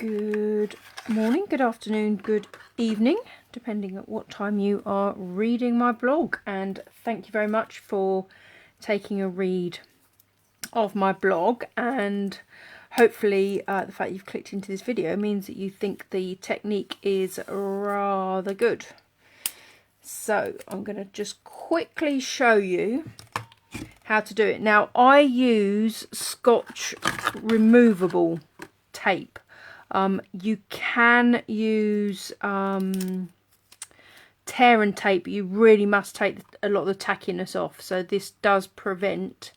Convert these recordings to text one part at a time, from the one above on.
Good morning, good afternoon, good evening, depending on what time you are reading my blog. And thank you very much for taking a read of my blog. And hopefully the fact you've clicked into this video means that you think the technique is rather good. So I'm going to just quickly show you how to do it. Now, I use Scotch removable tape. You can use tear and tape, but you really must take a lot of the tackiness off. So this does prevent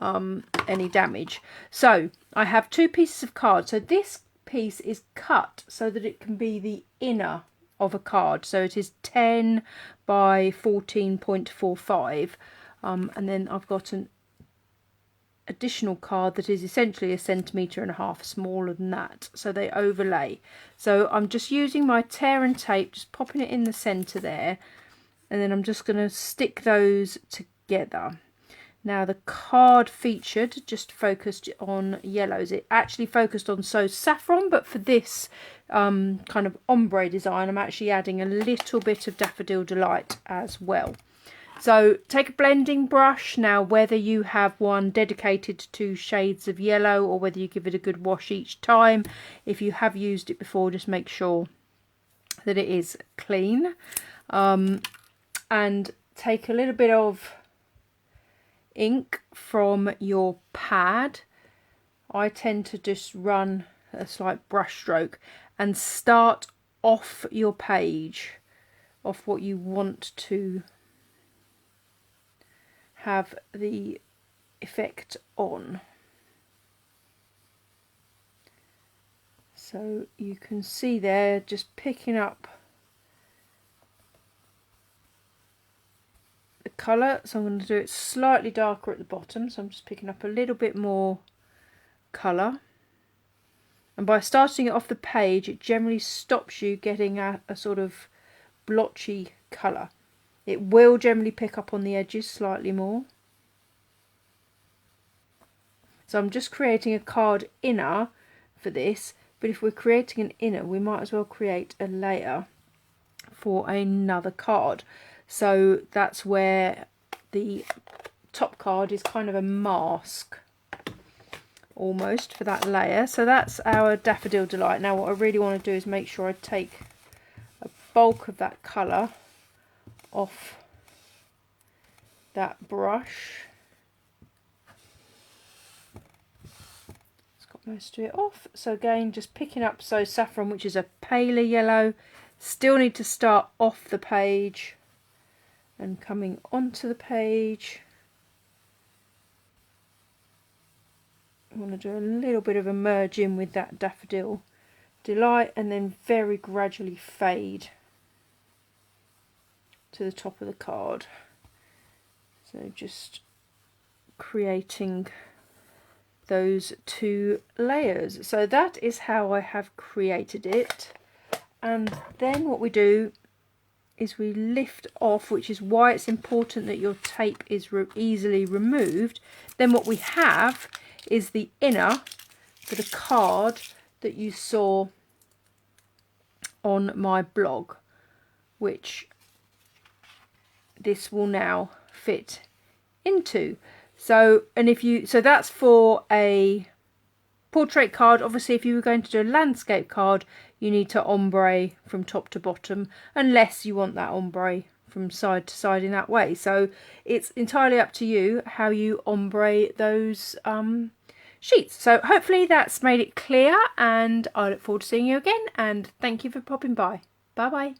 any damage. So I have two pieces of card. So this piece is cut so that it can be the inner of a card. So it is 10 by 14.45. And then I've got an additional card that is essentially 1.5 centimeters smaller than that, so they overlay. So I'm just using my tear and tape, just popping it in the center there, and then I'm just going to stick those together. Now the card featured just focused on yellows. It actually focused on So Saffron, but for this kind of ombre design I'm actually adding a little bit of Daffodil Delight as well. So take a blending brush. Now, whether you have one dedicated to shades of yellow or whether you give it a good wash each time, if you have used it before, just make sure that it is clean. And take a little bit of ink from your pad. I tend to just run a slight brush stroke and start off your page, off what you want to have the effect on. So you can see there, just picking up the colour. So I'm going to do it slightly darker at the bottom, so I'm just picking up a little bit more colour. And by starting it off the page, it generally stops you getting a sort of blotchy colour. It will generally pick up on the edges slightly more. So I'm just creating a card inner for this, but if we're creating an inner, we might as well create a layer for another card. So that's where the top card is kind of a mask almost for that layer. So that's our Daffodil Delight. Now what I really want to do is make sure I take a bulk of that colour off that brush. It's got most of it off. So again, just picking up So Saffron, which is a paler yellow. Still need to start off the page and coming onto the page. I want to do a little bit of a merge in with that Daffodil Delight and then very gradually fade to the top of the card. So just creating those two layers. So that is how I have created it. And then what we do is we lift off, which is why it's important that your tape is easily removed. Then what we have is the inner for the card that you saw on my blog, which this will now fit into. So that's for a portrait card. Obviously if you were going to do a landscape card, you need to ombre from top to bottom, unless you want that ombre from side to side in that way. So it's entirely up to you how you ombre those sheets. So hopefully that's made it clear, and I look forward to seeing you again, and thank you for popping by. Bye bye.